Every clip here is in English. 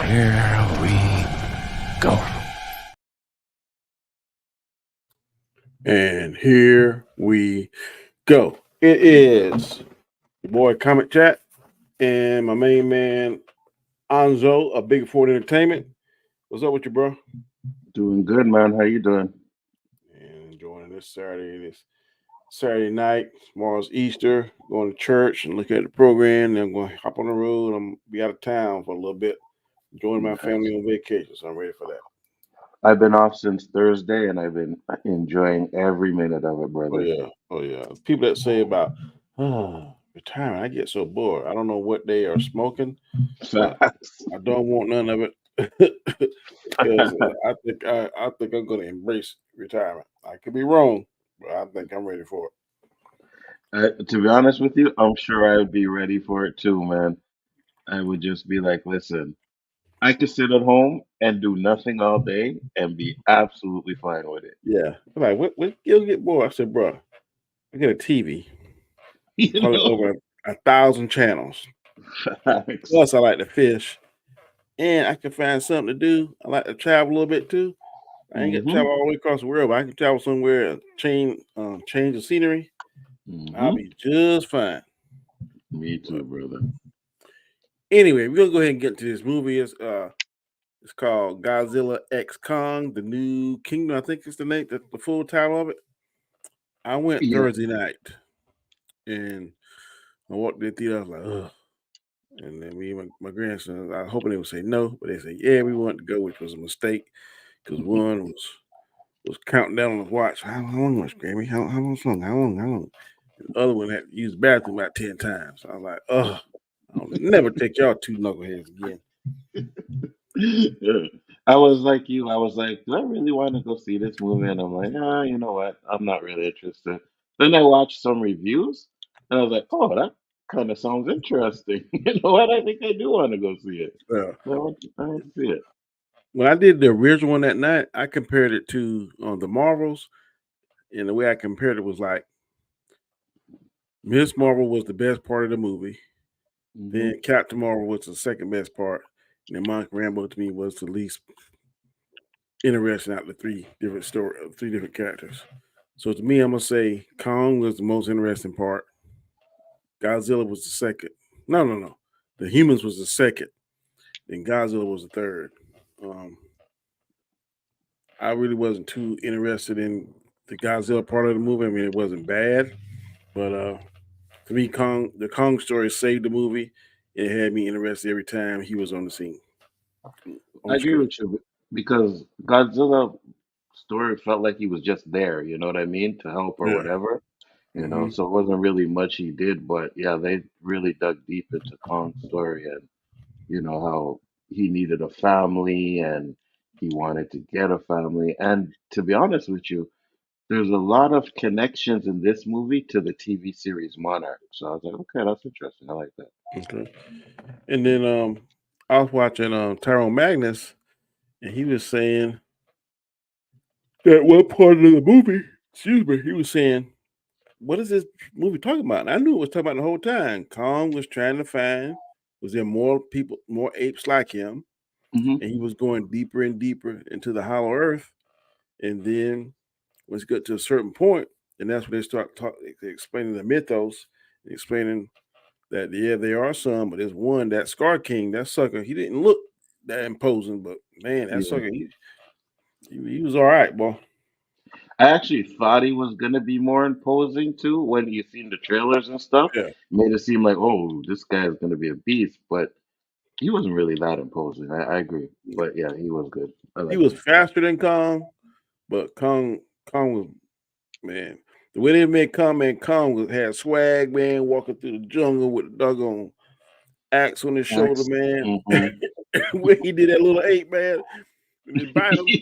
here we go. And here we go. It is your boy comicchat and my main man Nzo of Biggaford Entertainment. What's up with you, bro? Doing good, man. How you doing? And enjoying this Saturday night. Tomorrow's Easter. Going to church and looking at the program. Then I'm going to hop on the road. I'm gonna be out of town for a little bit, joining my family on vacation. So I'm ready for that. I've been off since Thursday, and I've been enjoying every minute of it, Oh brother. yeah. People that say about retirement, I get so bored. I don't know what they are smoking, but I don't want none of it because I think I'm going to embrace retirement. I could be wrong, but I think I'm ready for it. To be honest with you, I'm sure I would be ready for it too, man. I would just be like, listen, I could sit at home and do nothing all day and be absolutely fine with it. Yeah, I'm like what you'll get bored. I said, bro, I get a TV, You probably know? over 1,000 channels. Facts. Plus, I like to fish, and I can find something to do. I like to travel a little bit too. I ain't got to Mm-hmm. travel all the way across the world, but I can travel somewhere and change the scenery. I'll Mm-hmm. be just fine. Me But too, brother. anyway, we're gonna go ahead and get to this movie. It's called Godzilla X Kong: The New Kingdom. I think it's the name, the full title of it. I went Yeah. Thursday night and I walked in the theater. I was like, ugh. And then me and my grandson, I was hoping they would say no, but they said, yeah, we wanted to go, which was a mistake because one was counting down on the watch. How long was Grammy? How long? How long? The other one had to use the bathroom about 10 times. I was like, oh, I'll never take y'all two knuckleheads again. Yeah. I was like you. I was like, do I really want to go see this movie? And I'm like, you know what? I'm not really interested. Then I watched some reviews, and I was like, oh, that kind of sounds interesting. You know what? I think I do want to go see it. Uh, So I went to see it. when I did the original one that night, I compared it to the Marvels, and the way I compared it was like Miss Marvel was the best part of the movie, Hmm. then Captain Marvel was the second best part, and then Monica Rambeau to me was the least interesting out of the three different characters. So to me, I'm gonna say Kong was the most interesting part. Godzilla was the second. No. The humans was the second. Then Godzilla was the third. Um, I really wasn't too interested in the Godzilla part of the movie. I mean, it wasn't bad, but to me, the Kong story saved the movie. It had me interested every time he was on the scene, on I the agree screen. with you because Godzilla story felt like he was just there. You know what I mean? To help or Yeah. whatever. Hmm. So it wasn't really much he did, but yeah, they really dug deep into Kong's story and how he needed a family and he wanted to get a family. And to be honest with you, there's a lot of connections in this movie to the TV series Monarch. So I was like, okay, that's interesting. I like that. Okay. And then I was watching Tyrone Magnus, and he was saying that one part of the movie, excuse me, he was saying, what is this movie talking about? And I knew it was talking about the whole time. Kong was trying to find, was there more people, more apes like him? Hmm. And he was going deeper and deeper into the hollow earth. And then once you get to a certain point, and that's when they start explaining the mythos, explaining that, yeah, there are some, but there's one, that Scar King, that sucker, he didn't look that imposing, but man, that Yeah. sucker, he was all right, boy. I actually thought he was gonna be more imposing too when you seen the trailers and stuff. Yeah. Made it seem like, oh, this guy is gonna be a beast, but he wasn't really that imposing. I agree. But yeah, he was good. I He liked was him. faster than Kong, but Kong was, man. The way they made Kong, man, had swag, man, walking through the jungle with the doggone axe on his shoulder, Thanks. man. Hmm. Where he did that little ape, man, and he bite him.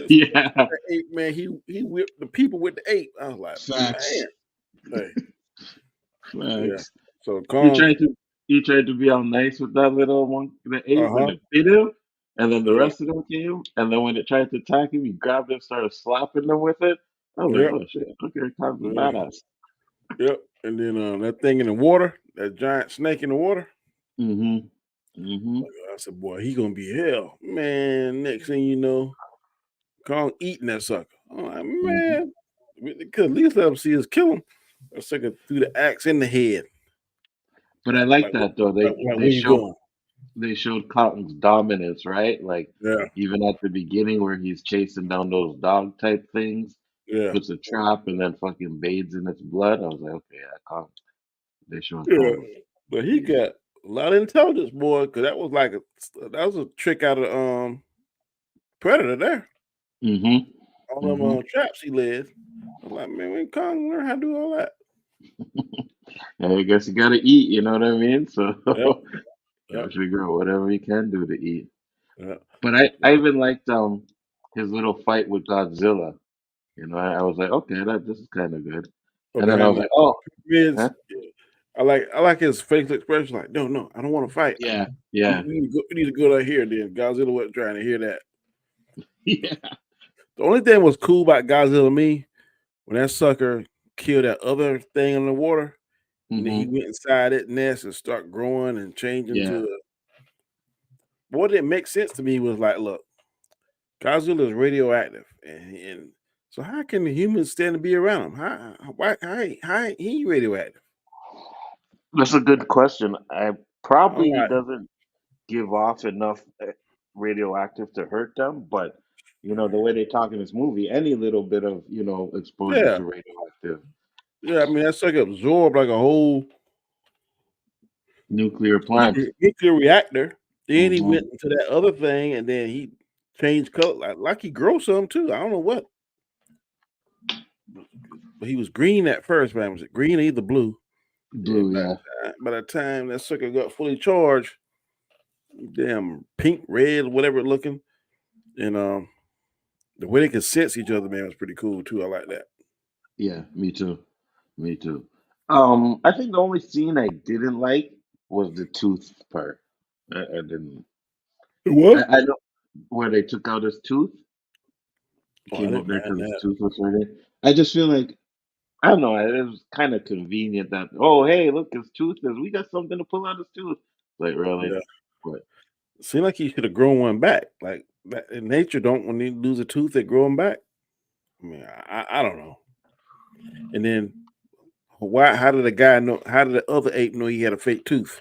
Yeah. The ape, man, he whipped the people with the ape. I was like, Facts. man, hey, yeah. Facts. So He Kong, tried to he tried to be all nice with that little one, the uh ape, and huh, it bit him. And then the yeah, rest of them came, and then when it tried to attack him, he grabbed it, started slapping them with it. I was like, yep, "Oh shit, okay, Tom's a yeah, badass." yep. And then that thing in the water, that giant snake in the water. Hmm. Hmm. I said, boy, he gonna be hell, man. Next thing you know, Kong eating that sucker. I'm like, hmm man, we could at least let him see us kill him. That sucker threw the axe in the head. But I like Like, that though. like where you going? They showed Cotton's dominance, right? Like Yeah, even at the beginning where he's chasing down those dog type things, yeah, puts a trap and then fucking bathes in its blood. I was like, okay, yeah, Kong. They showing yeah. Kong. But he Yeah. got a lot of intelligence, boy. Cause that was a trick out of Predator there. hmm All them hmm traps he led. I'm like, man, when Kong learn how to do all that? I guess you gotta eat, you know what I mean? So Yep, gotta yep, figure out whatever you can do to eat. yep. But I even liked his little fight with Godzilla. You know, I was like, okay, this is kind of good. Or And then I behind was the like, oh, pyramids. huh? Yeah. I like his facial expression. Like, no, no, I don't want to fight. Yeah, We, yeah, we need to go. We need to go down here. Then Godzilla wasn't trying to hear that. yeah. The only thing was cool about Godzilla to me when that sucker killed that other thing in the water, and then he hmm went inside that nest and start growing and changing Yeah. to. What didn't make sense to me was like, look, Godzilla is radioactive, and so how can the humans stand to be around him? How he radioactive? That's a good question. I I'm probably he like, doesn't give off enough radioactive to hurt them, but you know the way they talk in this movie, any little bit of exposure yeah, to radioactive yeah. I mean, that sucker absorbed like a whole nuclear plant. nuclear reactor. Then he hmm went into that other thing, and then he changed color, like he grow some too. I don't know what, but he was green at first, man. Was it green or either blue? Blue, And yeah, by the time that sucker got fully charged, damn pink, red, whatever it looking, and the way they could sense each other, man, was pretty cool too. I like that. yeah. Me too. Me too. I think the only scene I didn't like was the tooth part. I didn't. What? I know where they took out his tooth. Oh, I Came up didn't there mind because his that. tooth was hurting. I just feel like I don't know. It was kind of convenient that hey, look, his tooth is. We got something to pull out his tooth. Like really, Yeah, but seemed like he should have grown one back. Like in nature, don't when you lose a tooth, they grow them back. I mean, I don't know. And then why? How did the guy know? How did the other ape know he had a fake tooth?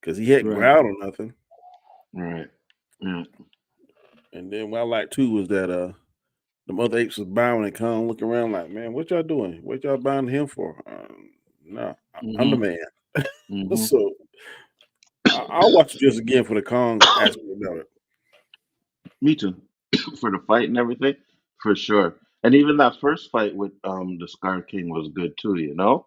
Because he hadn't right, growled or nothing. right, yeah, And then what I like too was that the other apes was bowing and kind of looking around like, man, what y'all doing? What y'all bowing to him for? No, I'm the hmm man. hmm So I'll watch it just again for the Kong aspect of it. Me too. For the fight and everything, for sure. And even that first fight with the Scar King was good too. You know.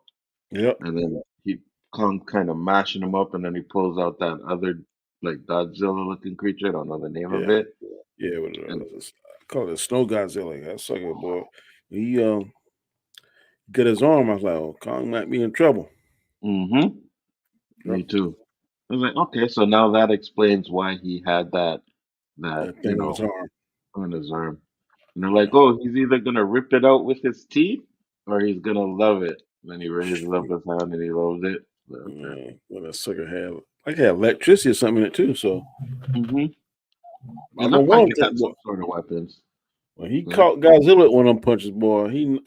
Yep. And then he Kong kind of mashing him up, and then he pulls out that other like Godzilla looking creature. I don't know the name of Yeah. it. Yeah. And I call it Snow Godzilla. That sucker boy. He got his arm. I was like, oh, Kong might be in trouble. hmm Yep. me too. I was like, okay, so now that explains why he had that That thing on his arm. on his arm. And they're like, Yeah. oh, he's either gonna rip it out with his teeth or he's gonna love it. And then he raises up his hand and he loves it. But, okay. Yeah. Well, that sucker had like had electricity or something in it too. So hmm I It know looked like one it thing, had boy. some sort of weapons. When he But caught Godzilla with one of them punches, boy, he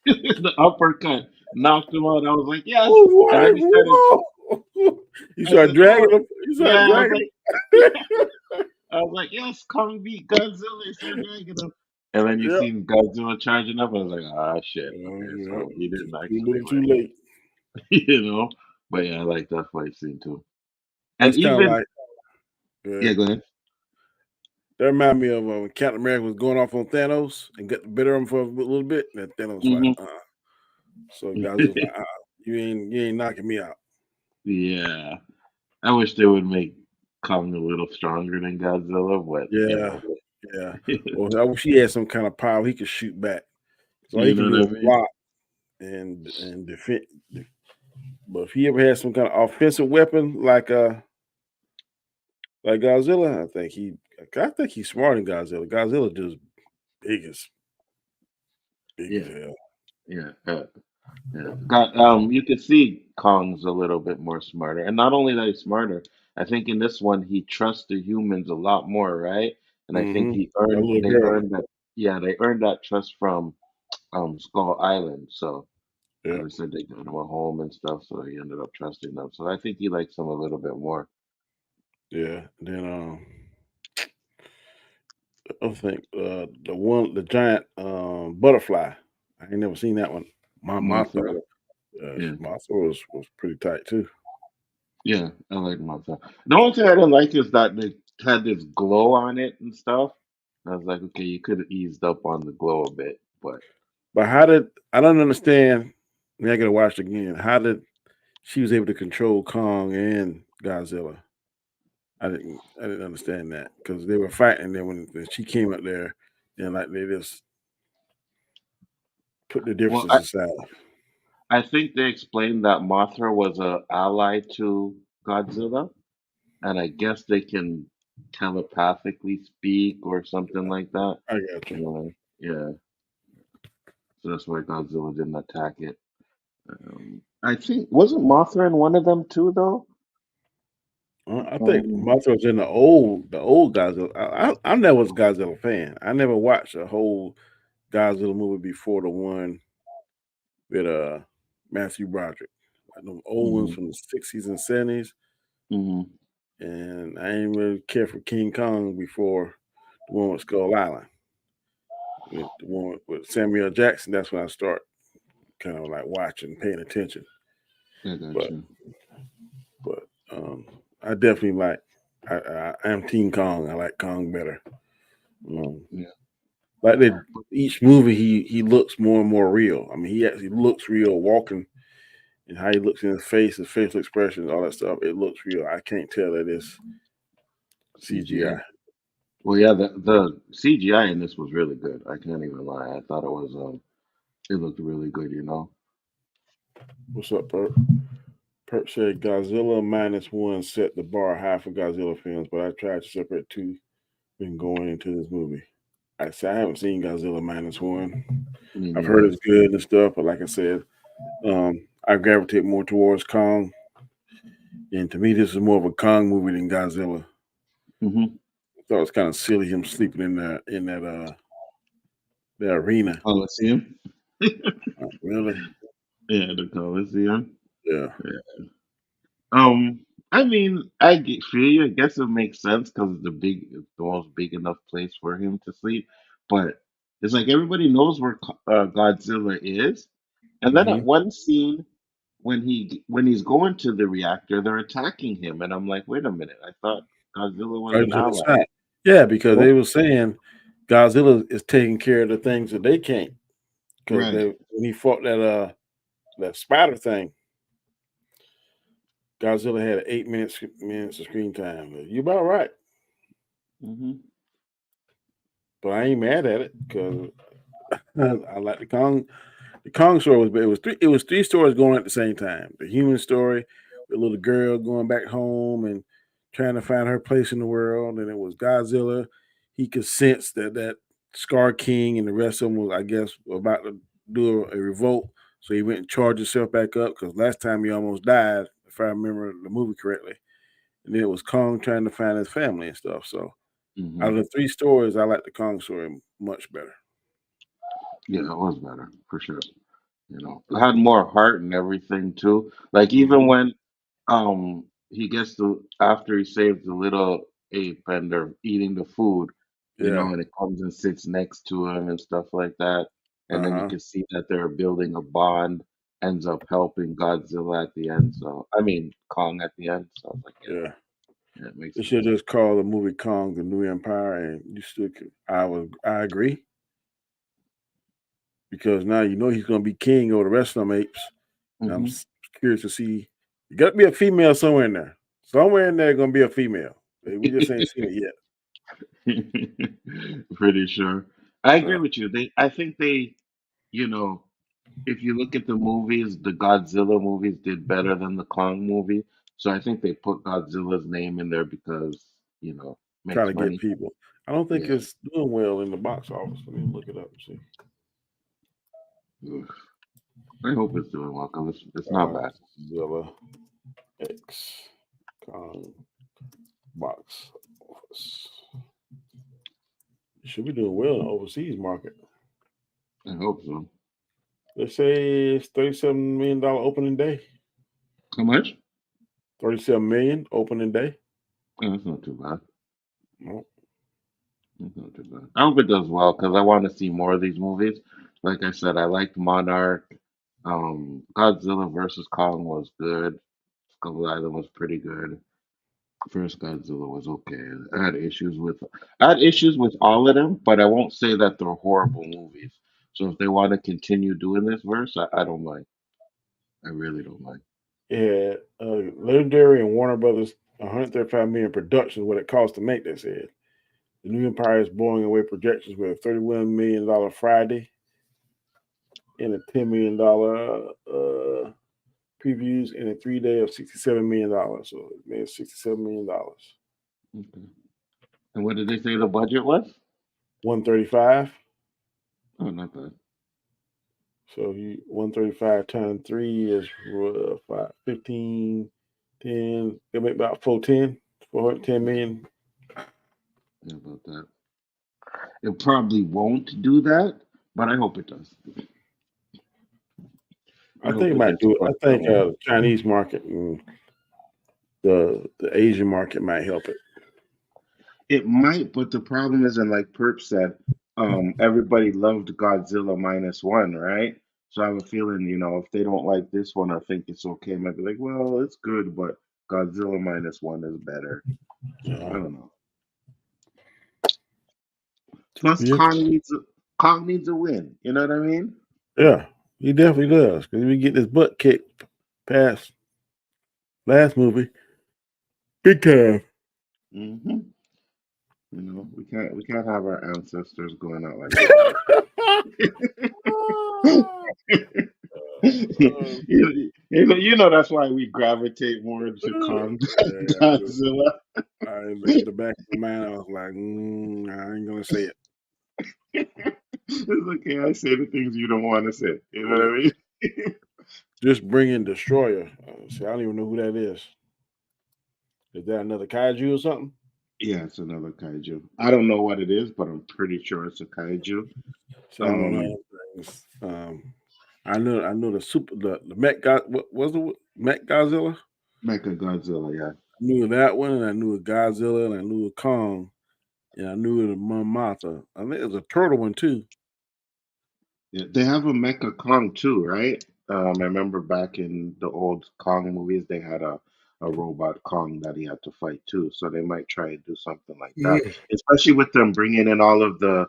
the uppercut knocked him out. I was like, yes. And then he started. was like, whoa. He I started said, dragging oh, him. He started yeah. I was dragging like, him. I was like, yes, Kong beat Godzilla. He started dragging him. And then you Yep. seen Godzilla charging up. I was like, ah, shit. Okay, Yep. so he didn't Too actually little, too win, late. you know. But yeah, I like that fight scene too. And That's kind of even like yeah, go ahead. that remind me of when Captain America was going off on Thanos and got the better of him for a little bit. And then Thanos was like, hmm So Godzilla's like, you ain't knocking me out. Yeah, I wish they would make Kong a little stronger than Godzilla, but Yeah, yeah. Or I wish he had some kind of power he could shoot back. So all he you can know do what is I mean. block and defend. But if he ever had some kind of offensive weapon like Godzilla, I think he's smarter than Godzilla. Godzilla just big as big as Yeah, hell. yeah. Yeah. You could see Kong's a little bit more smarter, and not only that he's smarter, I think in this one he trusts the humans a lot more, right? And I think Mm-hmm. That little they girl. earned that. Yeah, they earned that trust from Skull Island. So as Yeah, I said, they got him a home and stuff, so he ended up trusting them. So I think he likes them a little bit more. yeah. Then I think the giant butterfly. I ain't never seen that one. Martha. Mothra. Yeah. Martha was pretty tight too. Yeah, I like Mothra. The only thing I didn't like is that they had this glow on it and stuff. I was like, okay, you could have eased up on the glow a bit, but But how did I don't understand? I mean, I gotta watch it again. How did she was able to control Kong and Godzilla? I didn't understand that because they were fighting. And then when she came up there, then like they just put the well, differences aside. I think they explained that Mothra was a ally to Godzilla, and I guess they can telepathically speak or something like that. I got you. Yeah, so that's why Godzilla didn't attack it. I think wasn't Mothra in one of them too, though? I think Um, Mothra was in the old Godzilla. I never was a Godzilla fan. I never watched a whole Godzilla movie before the one with Matthew Broderick. Like them old ones mhm, from the 60s and 70s. mhm. And I ain't really care for King Kong before the one with Skull Island. With the one with Samuel Jackson, that's when I start kind of like watching, paying attention. I got But you. but I definitely like I am Team Kong. I like Kong better. Um, Yeah. like that each movie he looks more and more real. I mean he actually looks real walking and how he looks in his facial expressions, all that stuff. It looks real. I can't tell that it's CGI. CGI. Well, yeah, the CGI in this was really good. I can't even lie. I thought it looked really good. What's up, Perp? Perp said Godzilla -1 set the bar high for Godzilla films, but I tried to separate two when going into this movie. I haven't seen Godzilla -1. Me I've heard neither. it's good and stuff, but like I said, I gravitate more towards Kong. And to me, this is more of a Kong movie than Godzilla. Hmm. I thought it was kind of silly him sleeping in that arena. Coliseum. Really? Yeah, the Coliseum. Yeah. Yeah. I mean, feel you. I guess it makes sense because it's the most big enough place for him to sleep. But it's like everybody knows where Godzilla is, and then at Hmm. one scene when he's going to the reactor, they're attacking him, and I'm like, wait a minute, I thought Godzilla was Right an to the ally. side. Yeah, because What? they were saying Godzilla is taking care of the things that they can't. Because Right. when he fought that spider thing, Godzilla had 8 minutes of screen time. You about right, Hmm. but I ain't mad at it because I like the Kong. The Kong story was it was three stories going at the same time. The human story, the little girl going back home and trying to find her place in the world, and it was Godzilla. He could sense that Scar King and the rest of them was, I guess, about to do a revolt. So he went and charged himself back up because last time he almost died, if I remember the movie correctly. And then it was Kong trying to find his family and stuff. So out Hmm. of the three stories, I like the Kong story much better. Yeah, it was better for sure. It had more heart and everything too. Like even Hmm. when he gets to after he saves the little ape and they're eating the food, Yeah. and it comes and sits next to him and stuff like that. And Uh then you huh. can see that they're building a bond, ends up helping Godzilla at the end. So I mean Kong at the end. So I was like, Yeah. yeah, it makes They should sense. just call the movie Kong the New Empire, and you still could. I agree because now you know he's going to be king over the rest of them apes. And I'm Hmm. curious to see. You got to be a female somewhere in there. Somewhere in there going to be a female. We just ain't seen it yet. Pretty sure. I agree Uh, with you. I think you know, if you look at the movies, the Godzilla movies did better than the Kong movie. So I think they put Godzilla's name in there because, trying makes to get money. people. I don't think Yeah. it's doing well in the box office. Let me look it up and see. Ugh. I hope it's doing well because it's not bad. Godzilla X Kong. should be doing well in the overseas market. I hope so. They say it's $37 million opening day. How much? 37 million opening day. That's not too bad. No. That's not too bad. I hope it does well because I want to see more of these movies. Like I said, I liked Monarch. Godzilla versus Kong was good. Skull Island was pretty good. First Godzilla was okay. I had issues with all of them, but I won't say that they're horrible movies. So if they want to continue doing this verse, I don't mind. I really don't mind. Yeah, Legendary and Warner Brothers 135 million production what it cost to make this. Said the new Empire is blowing away projections with a $31 million Friday and a $10 million previews in a 3 day of $67 million. So it made $67 million. Okay. And what did they say the budget was? 135. Oh, not bad. So you 135 times 3 is 15, 10. They make about 410 million. Yeah, about that. It probably won't do that, but I hope it does. I think it might do it. I think the Chinese market and the Asian market might help it. It might, but the problem is, and like Perp said, everybody loved Godzilla -1, right? So I have a feeling, if they don't like this one or think it's okay, might be like, well, it's good, but Godzilla -1 is better. So I don't know. Plus, Yeah. Kong needs a win. You know what I mean? Yeah, he definitely does. Because we get this butt kicked past last movie, big time. Mm-hmm. We can't have our ancestors going out like that. That's why we gravitate more to Kong than Godzilla. In the back of my mind, I was like, I ain't gonna say it. It's okay. I say the things you don't want to say. You know what I mean? Just bringing Destroyer. See, I don't even know who that is. Is that another kaiju or something? Yeah, it's another kaiju. I don't know what it is, but I'm pretty sure it's a kaiju. So I don't know things. I know the Met what was the Met Godzilla? Mecha Godzilla, yeah. I knew that one, and I knew a Godzilla, and I knew a Kong, and I knew it a Mamata. I think it was a turtle one too. Yeah, they have a Mecha Kong too, right? I remember back in the old Kong movies, they had a robot Kong that he had to fight too. So they might try and do something like that, especially with them bringing in all of the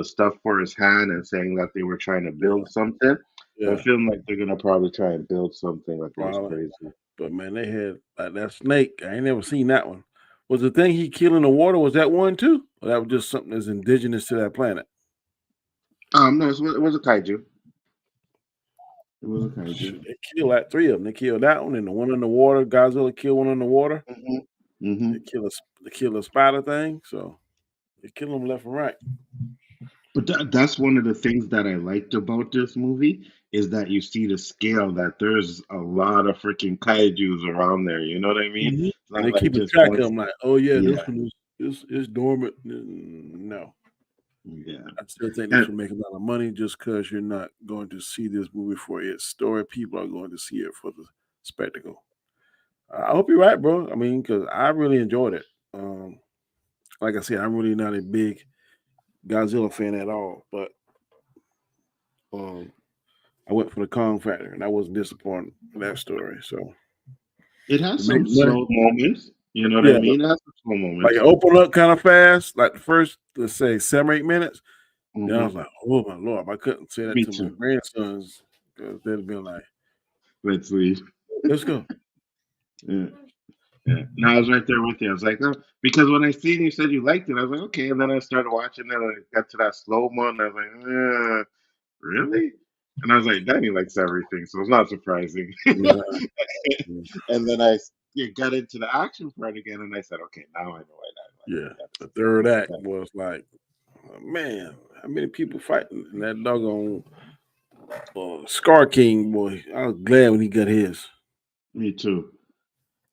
stuff for his hand and saying that they were trying to build something. Yeah. I'm feeling like they're gonna probably try and build something like that was crazy. But man, they had like that snake. I ain't never seen that one. Was the thing he killed in the water? Was that one too? Or that was just something that's indigenous to that planet? No, it was a kaiju. It was a kaiju. They killed like 3 of them. They killed that one and the one in the water. Godzilla killed one in the water. Mm-hmm. They killed a spider thing. So they kill them left and right. But that's one of the things that I liked about this movie is that you see the scale that there's a lot of freaking kaijus around there. You know what I mean? Mm-hmm. Not They like keep just track one. of them. Like, oh yeah, Yeah, this one is dormant. No, yeah. I still think this will make a lot of money just because you're not going to see this movie for its story. People are going to see it for the spectacle. I hope you're right, bro. I mean, because I really enjoyed it. Like I said, I'm really not a big Godzilla fan at all, but I went for the Kong factor, and I wasn't disappointed in that story. So It has some slow moments. You know what I mean? It has some slow moments. Like it opened up kind of fast, like the first, let's say, 7 or 8 minutes. Mm-hmm. Then I was like, oh my Lord, I couldn't say that Me to too. my grandsons because they'd be like, let's leave. Let's go. Yeah. No, I was right there with you. I was like, oh, because when I seen you said you liked it, I was like, okay. And then I started watching it and I got to that slow mo and I was like, really? And I was like, Danny likes everything, so it's not surprising. Yeah. And then I got into the action part again and I said, okay, now I know why that. Yeah. The third act was like, man, how many people fighting in that doggone Scar King boy? I was glad when he got his. Me too.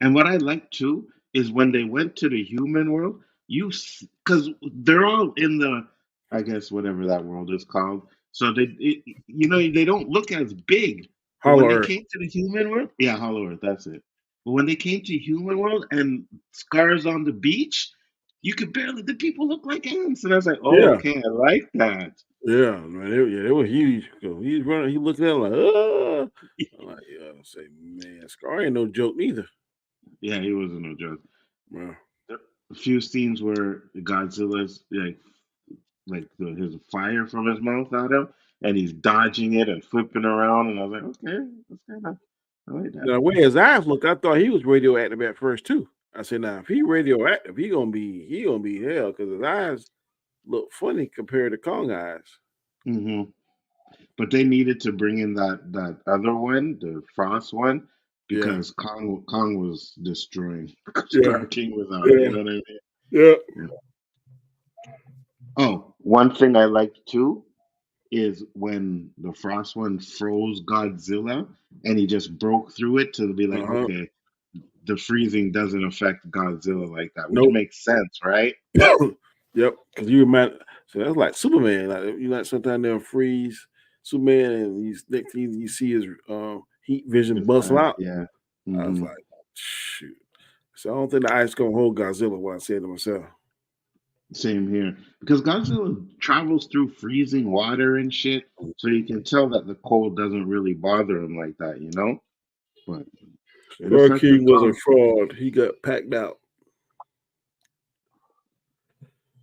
And what I like too is when they went to the human world, because they're all in I guess whatever that world is called. So they don't look as big. But when Hollow they Earth. came to the human world, yeah, Hollow Earth, that's it. But when they came to human world and Scars on the beach, you could barely the people look like ants, and I was like, oh, Yeah, okay, I like that. yeah, man. They were huge. He's running. He looking at it like, ah. I'm like, yeah. I say, man, Scar ain't no joke neither. Yeah, he wasn't no joke. Well, A few scenes where Godzilla's his fire from his mouth at him, and he's dodging it and flipping around, and I was like, okay, that's kind of I like that. now the way his eyes look, I thought he was radioactive at first too. I said, now if he radioactive, he gonna be hell because his eyes look funny compared to Kong eyes. Hmm. But they needed to bring in that other one, the Frost one, Yeah, because Kong was destroying yeah, Star King without it. You yeah, know what I mean? yeah. Yeah. Oh, one thing I liked too is when the Frost one froze Godzilla and he just broke through it to be like, Uh-huh. okay, the freezing doesn't affect Godzilla like that, which Nope. makes sense, right? Yep. Because you remind, so that's like Superman. Like sometimes they'll freeze Superman, and next thing you see his heat vision His bustle eyes, out. yeah. I was Hmm. like, shoot. So I don't think the ice gonna hold Godzilla. What I said to myself. Same here. Because Godzilla travels through freezing water and shit, so you can tell that the cold doesn't really bother him like that, you know? But it Star affected King was a Kong. fraud. He got packed out.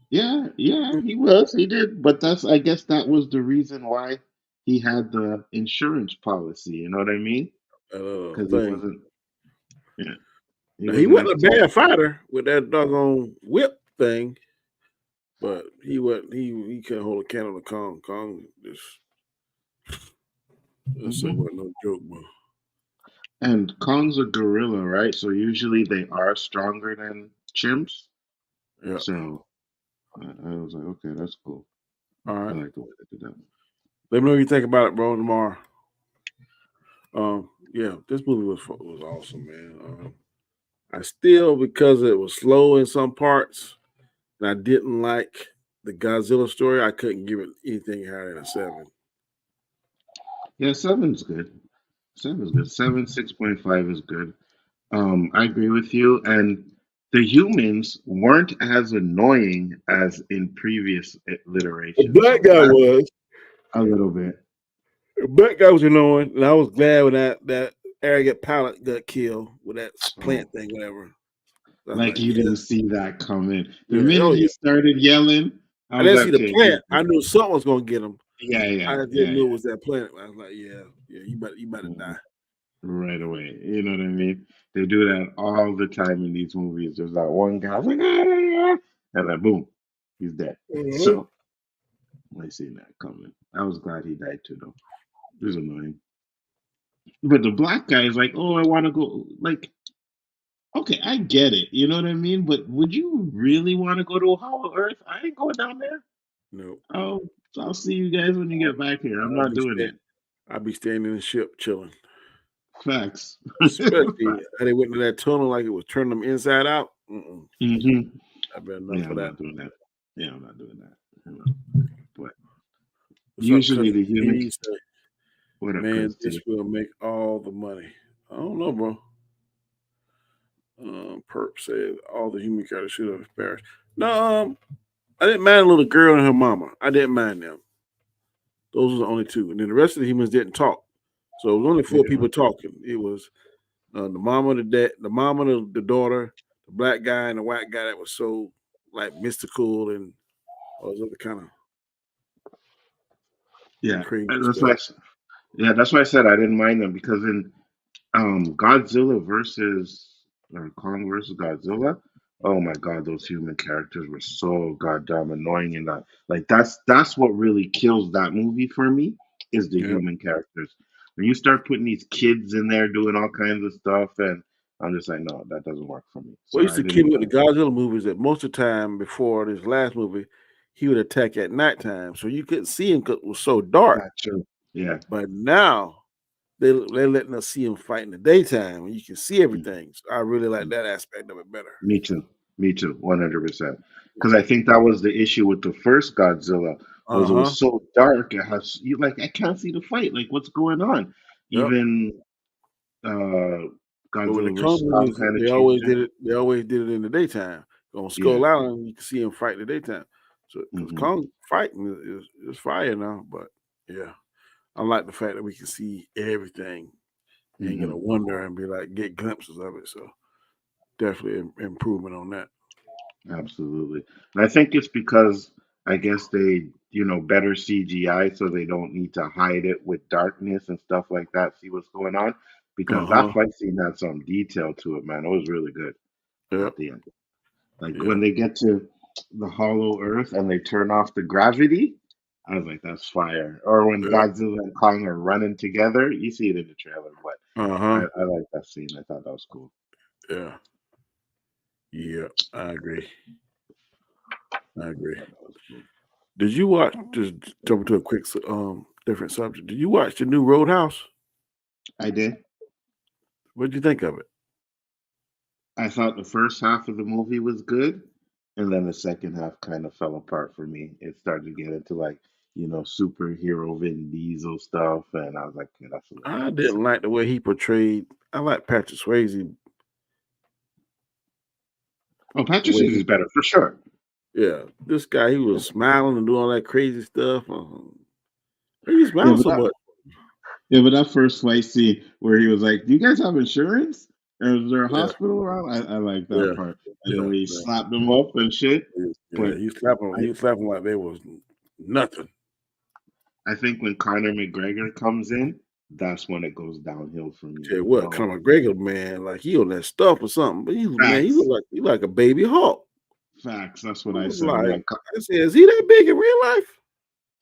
Yeah, yeah, he was. He did. But I guess that was the reason why he had the insurance policy, you know what I mean? Because he Thing. wasn't, yeah, he Now he wasn't wasn't as a tough. bad fighter with that doggone whip thing, but he wasn't. He couldn't hold a candle to Kong. Kong just say Hmm. wasn't no joke, bro. And Kong's a gorilla, right? So usually they are stronger than chimps. Yeah. So I was like, okay, that's cool. All I right. like the way they did that. Let me know what you think about it, bro. Tomorrow. Yeah, this movie was awesome, man. I still, because it was slow in some parts, and I didn't like the Godzilla story, I couldn't give it anything higher than a 7. Yeah, seven's good. Seven's good. 6.5 is good. I agree with you. And the humans weren't as annoying as in previous The iterations. black So guy that was. a little bit. The black guy was annoying, and I was glad when that arrogant pilot got killed with that Oh, plant thing, whatever. I was like like, you yeah, didn't see that coming. The yeah, minute oh he yeah. started yelling, I I was didn't see like, the okay, plant. he's I dead. knew something was gonna get him. Yeah, I yeah, just didn't yeah, know it yeah. was that planet. I was like, yeah, you better Mhm. die. Right away. You know what I mean? They do that all the time in these movies. There's that one guy, like, "Ah," and then boom, he's dead. Mm-hmm. So I seen that coming. I was glad he died too, though. It was annoying. But the black guy is like, oh, I want to go. Like, okay, I get it. You know what I mean? But would you really want to go to a Hollow Earth? I ain't going down there. No, Oh, I'll see you guys when you get back here. I'm I'll not be doing staying. it. I'll be staying in the ship chilling. Facts. Especially Facts. how they went into that tunnel like it was turning them inside out. Mm-mm. Hmm. I've been enough Yeah, for I'm that. not doing that. Yeah, I'm not doing that. You know. But What's up, usually cousin the T? humans. Say, What up, man, Chris this T? will make all the money. I don't know, bro. Perp said all the human characters should have perished. No, I didn't mind a little girl and her mama. I didn't mind them. Those were the only two, and then the rest of the humans didn't talk. So it was only four Yeah. people talking. It was the mama, the dad, the mama, the daughter, the black guy, and the white guy that was so like mystical and all those other kind of Yeah. crazy And stuff. that's why I said I didn't mind them because in Godzilla versus or Kong versus Godzilla. Oh my God, those human characters were so goddamn annoying in that. Like that's what really kills that movie for me is the Yeah. human characters. When you start putting these kids in there doing all kinds of stuff, and I'm just like, no, that doesn't work for me. What So used I to kill didn't. me with the Godzilla movies that most of the time before this last movie, he would attack at nighttime, so you couldn't see him because it was so dark. That's true. Yeah. But now they're letting us see him fight in the daytime, and you can see Mm, everything. So I really like mm. that aspect of it better. Me too. Me too, 100%. Because I think that was the issue with the first Godzilla was it Uh-huh. was so dark. It has you like I can't see the fight. Like what's going on? Yep. Even uh But with the Godzilla Kong versus Kong movies, kind of they changed always it. did it. They always did it in the daytime. On Yeah. Skull Island, you can see him fight in the daytime. So because Hmm. Kong fighting is fire now. But yeah, I like the fact that we can see everything and get Hmm. a wonder and be like get glimpses of it. So definitely improvement on that. Absolutely. And I think it's because I guess they, better CGI so they don't need to hide it with darkness and stuff like that, see what's going on. Because that Uh-huh. fight scene had some detail to it, man. It was really good Yep. at the end. Like Yeah. when they get to the hollow earth and they turn off the gravity, I was like, that's fire. Or when Yep. Godzilla and Kong are running together, you see it in the trailer, but Uh-huh. I like that scene. I thought that was cool. Yeah. Yeah. I agree. I I agree. thought that was cool. Did you watch? Just jumping to a quick different subject. Did you watch the new Roadhouse? I did. What did you think of it? I thought the first half of the movie was good, and then the second half kind of fell apart for me. It started to get into like, superhero Vin Diesel stuff, and I was like, yeah, that's a little I excessive. didn't like the way he portrayed. I like Patrick Swayze. Oh, The Patrick way Swayze he, is better for sure. yeah, this guy he was smiling and doing all that crazy stuff. Why you Yeah, smiling but so that, much? yeah, but that first fight scene where he was like, "Do you guys have insurance? Or is there a Yeah, hospital around?" I like that yeah, part, and the yeah, way he yeah. slapped him up and shit. Yeah, But he slapped him. I, He slapped him like there was nothing. I think when Conor McGregor comes in, that's when it goes downhill for me. Tell you You what, know, Conor McGregor, man, like he on that stuff or something. But he facts, look like a baby Hulk. facts. That's I what I was said. I'm like, like, I said, is he that big in real life?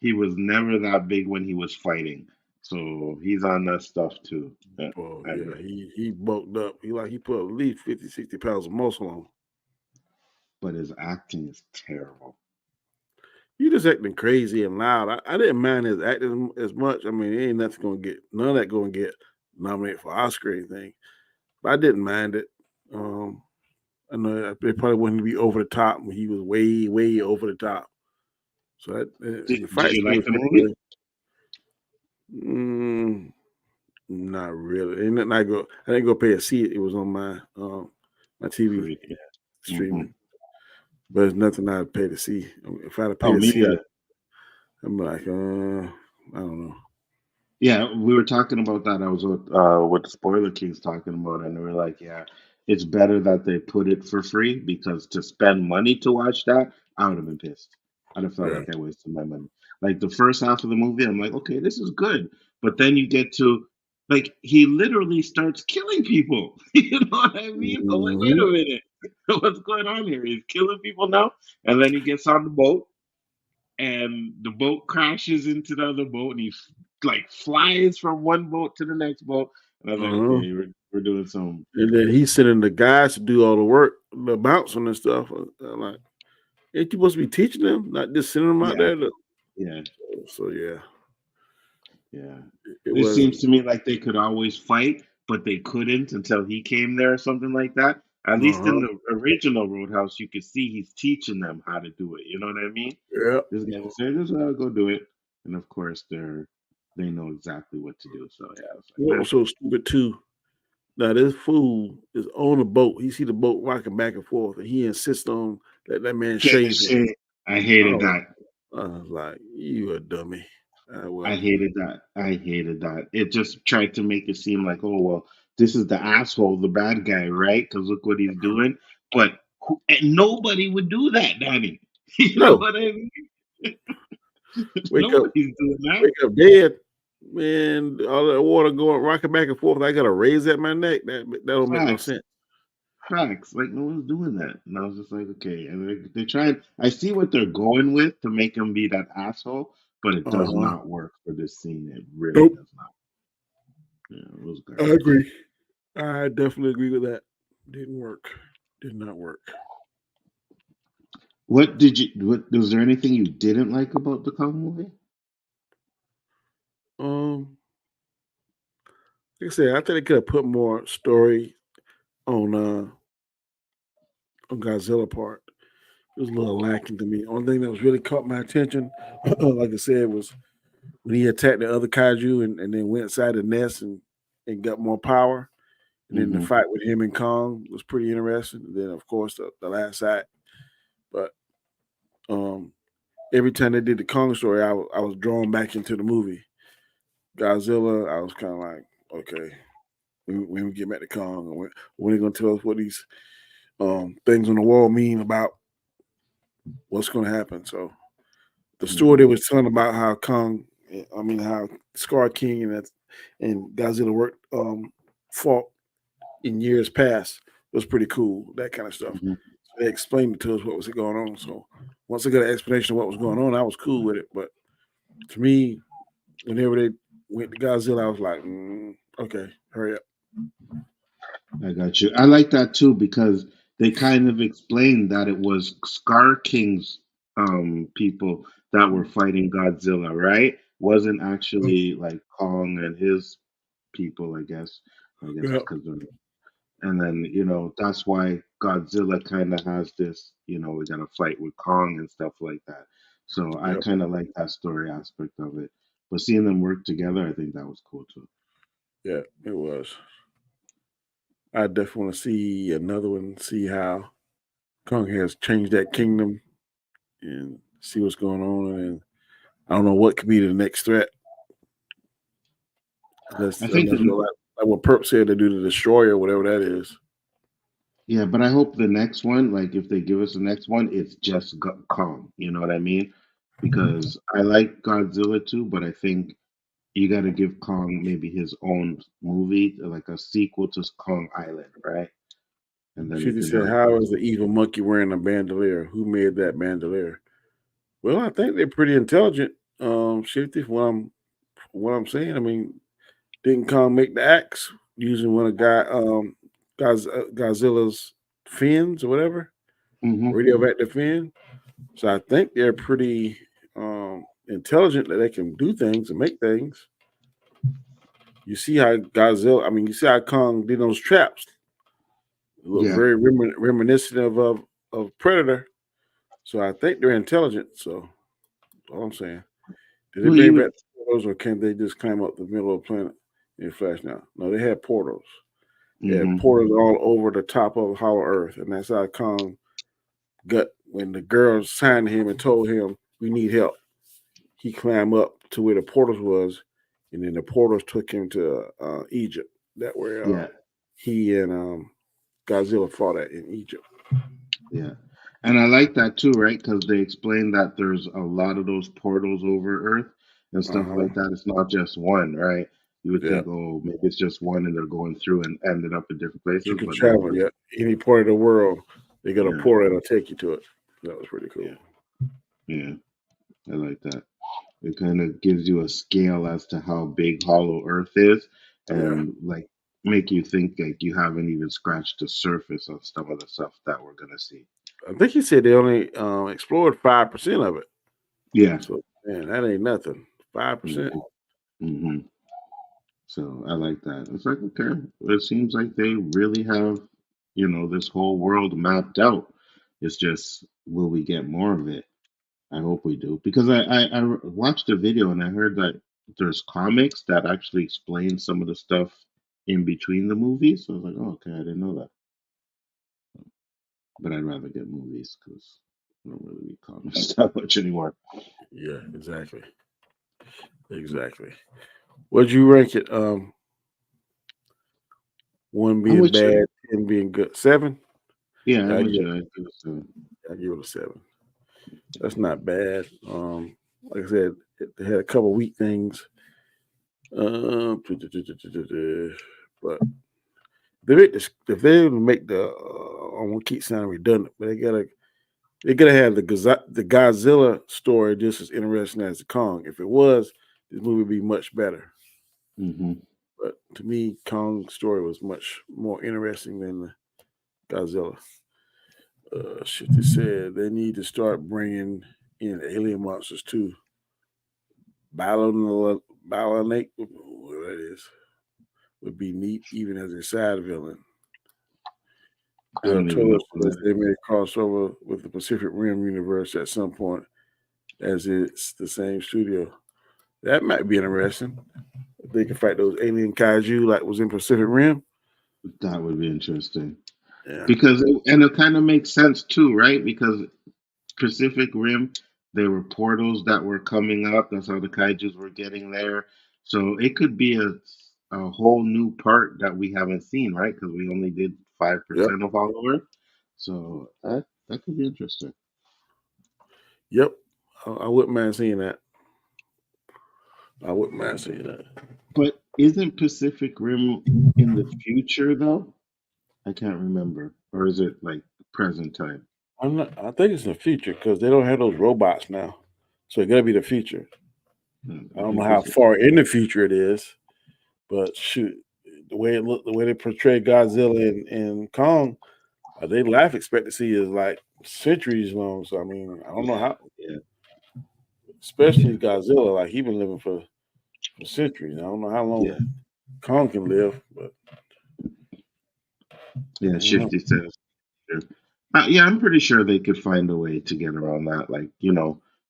he was never that big when he was fighting, so he's on that stuff too. Yeah, Oh I yeah, agree. he bulked up. He put at least 50, 60 pounds of muscle on. But his acting is terrible. He just acting crazy and loud. I didn't mind his acting as much. I mean, ain't nothing gonna get none of that gonna get nominated for Oscar or anything. But I didn't mind it. Um, I know it probably wouldn't be over the top when he was way, way over the top. So and the Did fight you scene like was the pretty movie? good. Mm, not really. Ain't nothing I go. I didn't go pay to see it. It was on my TV Free. Yeah. Hmm. streaming. But it's nothing I'd pay to see. If I'd have paid Oh, to me see it, neither. I'm like, I don't know. Yeah, we were talking about that. I was with the Spoiler Kings talking about it, and we were like, yeah, it's better that they put it for free because to spend money to watch that, I would have been pissed. I'd have felt Yeah. like I wasted my money. Like the first half of the movie, I'm like, okay, this is good, but then you get to like he literally starts killing people. You know what I mean? I'm like, wait Hmm. a minute, what's going on here? He's killing people now, and then he gets on the boat and the boat crashes into the other boat, and he like flies from one boat to the next boat. And I was like, Uh-huh. okay, we're doing some, And then he's sending the guys to do all the work, the bouncing and stuff. I'm like, ain't you supposed to be teaching them, not just sending them out yeah, there? yeah, So yeah, yeah. it It seems wasn't. to me like they could always fight, but they couldn't until he came there or something like that. At least in Uh-huh. the original Roadhouse, you could see he's teaching them how to do it. You know what I mean? Yeah. This guy just said, just go do it, and of course they know exactly what to do. So yeah, I was like, What nah. was so stupid too? Now this fool is on a boat. He see the boat rocking back and forth, and he insists on that man Get the shave him. shit. I hated Oh, that. I was like, you a dummy. I I was. hated that. I hated that. It just tried to make it seem like, oh well, this is the asshole, the bad guy, right? Because look what he's doing. But and nobody would do that, Danny. You know No, what I mean? wake up, Nobody's doing that. wake up dead. Man, all that water going rocking back and forth. I got a raise at my neck. That don't make no Facts, sense. facts. Like no one's doing that. And I was just like, okay. And they're trying. I see what they're going with to make him be that asshole, but it does Uh-huh. not work for this scene. It really Nope. does not. Yeah, it was I garbage. agree. I definitely agree with that. Didn't work. Did not work. What did you? What was there anything you didn't like about the Kong movie? Um, like I said, I think they could have put more story on Godzilla part. It was a little lacking to me. Only thing that was really caught my attention, like I said, was when he attacked the other kaiju and then went inside the nest and got more power. And then the Hmm. fight with him and Kong was pretty interesting. And then, of course, the last act. But um, every time they did the Kong story, I was drawn back into the movie. Godzilla, I was kind of like, okay, when we get back to Kong, when are they going to tell us what these things on the wall mean about what's going to happen? So the story Hmm. they was telling about how how Scar King and Godzilla worked fought in years past was pretty cool. That kind of stuff. Hmm. So they explained it to us what was going on. So once I got an explanation of what was going on, I was cool with it. But to me, whenever they went to Godzilla, I was like, okay, hurry up. I got you. I like that too because they kind of explained that it was Scar King's people that were fighting Godzilla, right? Wasn't actually like Kong and his people, I guess. I guess Yeah, because of, and then that's why Godzilla kind of has this, we got to fight with Kong and stuff like that. So I yep, kind of like that story aspect of it. But seeing them work together, I think that was cool too. yeah, it was. I definitely want to see another one, see how Kong has changed that kingdom and see what's going on. And I don't know what could be the next threat I think unless that. like what Perp said to do the destroyer, whatever that is. Yeah, but I hope the next one, like if they give us the next one, it's just Kong. You know what I mean? Because I like Godzilla too, but I think you got to give Kong maybe his own movie, like a sequel to Kong Island, right? And then She you just can said, have "How those. is the evil monkey wearing a bandolier? Who made that bandolier?" Well, I think they're pretty intelligent. Shifty, what I'm saying. I mean, didn't Kong make the axe using one of Godzilla's fins or whatever, Hmm. radioactive fin? So I think they're pretty intelligent that they can do things and make things. You see how Godzilla, I mean, you see how Kong did those traps. It look Yeah. very reminiscent of Predator. So I think they're intelligent. So all I'm saying. Did they Well, bring even. back portals or can they just climb up the middle of the planet in Flash now? No, they had portals. They had Hmm. portals all over the top of Hollow Earth. And that's how Kong got when the girl signed him and told him we need help. He climbed up to where the portals was, and then the portals took him to Egypt. That where Yeah. he and Godzilla fought at in Egypt. Yeah. And I like that too, right? Because they explain that there's a lot of those portals over Earth and Uh stuff huh. like that. It's not just one, right? You would Yeah. think, oh, maybe it's just one and they're going through and ended up in different You places, can but no, travel. Yeah. Any part of the world, they got a yeah, portal that'll take you to it. That was pretty yeah, cool. yeah. I like that. It kind of gives you a scale as to how big Hollow Earth is, Yeah. and like make you think like you haven't even scratched the surface of some of the stuff that we're gonna see. I think he said they only explored 5% of it. Yeah. So man, that ain't nothing. 5%. Hmm. Hmm. So I like that. It's like, okay, it seems like they really have, this whole world mapped out. It's just, will we get more of it? I hope we do. Because I watched a video and I heard that there's comics that actually explain some of the stuff in between the movies. So I was like, oh, okay, I didn't know that. But I'd rather get movies because I don't really read comics that much anymore. Yeah, exactly. Exactly. What'd you rank it? One I'm being with you. bad, 10 being good. 7? Yeah, Yeah, I'm with you. I give it a I give it a 7. That's not bad. Like I said, they had a couple weak things. But if they make I won't keep sounding redundant, but they gotta have the Godzilla story just as interesting as the Kong. If it was, this movie would be much better. Hmm. But to me, Kong's story was much more interesting than the Godzilla. Shit, they said they need to start bringing in alien monsters too. Balonate, whatever that is, would be neat even as a side villain. I There are don't even total know who estimates that they is. may cross over with the Pacific Rim universe at some point, as it's the same studio. That might be interesting. If they can fight those alien kaiju like was in Pacific Rim. That would be interesting Yeah. because and it kind of makes sense too, right? Because Pacific Rim, there were portals that were coming up. That's how the kaiju's were getting there. So it could be a whole new part that we haven't seen, right? Because we only did Yep. 5% of all of Earth. So that could be interesting. Yep. I wouldn't mind seeing that. I wouldn't mind seeing that. But isn't Pacific Rim in the future though? I can't remember. Or is it like present time? I'm not. I think it's the future because they don't have those robots now, so it gotta be the future. I I don't know think how it's far in the future it is, but shoot, the way it look, the way they portray Godzilla and Kong, their life expectancy is like centuries long. So I mean, I don't know yeah, how, yeah, especially Godzilla, like he been living for centuries. I don't know how yeah, long Kong can live, but I yeah. don't know. Shifty says. Sure. Yeah, I'm pretty sure they could find a way to get around that. Like,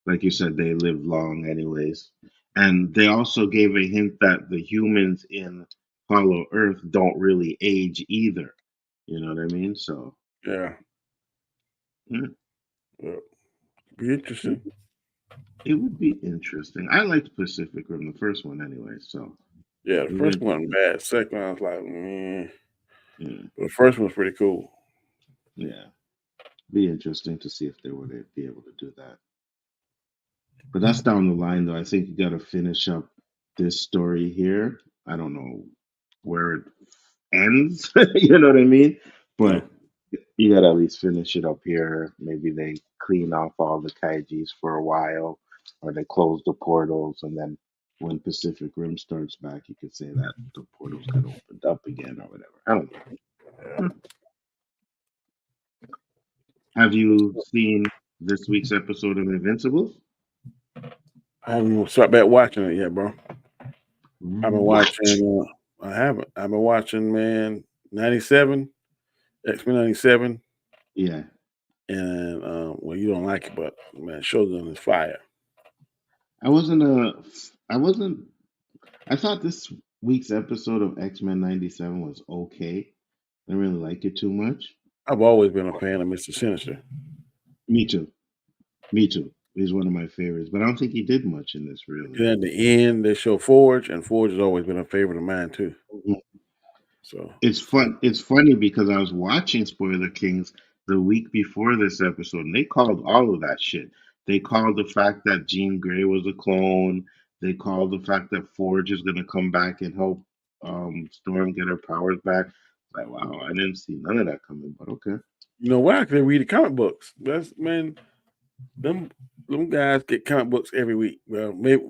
like you said, they live long anyways. And they also gave a hint that the humans in Hollow Earth don't really age either. You know what I mean? So, Yeah, yeah, yeah. Be interesting. it would be interesting. I liked Pacific Rim, the first one anyway. So, Yeah, the it'll be first one interesting. bad. Second one I was like, Yeah, but the first one was pretty cool. yeah. Be interesting to see if they would be able to do that. But that's down the line, though. I think you got to finish up this story here. I don't know where it ends. You know what I mean? Yeah. But you got to at least finish it up here. Maybe they clean off all the kaijis for a while, or they close the portals, and then when Pacific Rim starts back, you could say that the portals got opened up again or whatever. I don't know. Yeah. Have you seen this week's episode of Invincibles? I haven't even started back watching it yet, bro. I've been What? watching. I haven't. I've been watching, man. 97, X-Men 97, Yeah. and well, you don't like it, but man, Shogun is fire. I wasn't a. I wasn't. I thought this week's episode of X-Men '97 was okay. I didn't really like it too much. I've always been a fan of Mr. Sinister. Me too. Me too. He's one of my favorites, but I don't think he did much in this really. And at the end, they show Forge, and Forge has always been a favorite of mine too. Mhm. So It's fun. It's funny because I was watching Spoiler Kings the week before this episode, and they called all of that shit. They called the fact that Jean Grey was a clone. They called the fact that Forge is going to come back and help Storm get her powers back. Like, wow, I didn't see none of that coming, but okay. you know why? Because they read the comic books. That's man, them them guys get comic books every week. Well, maybe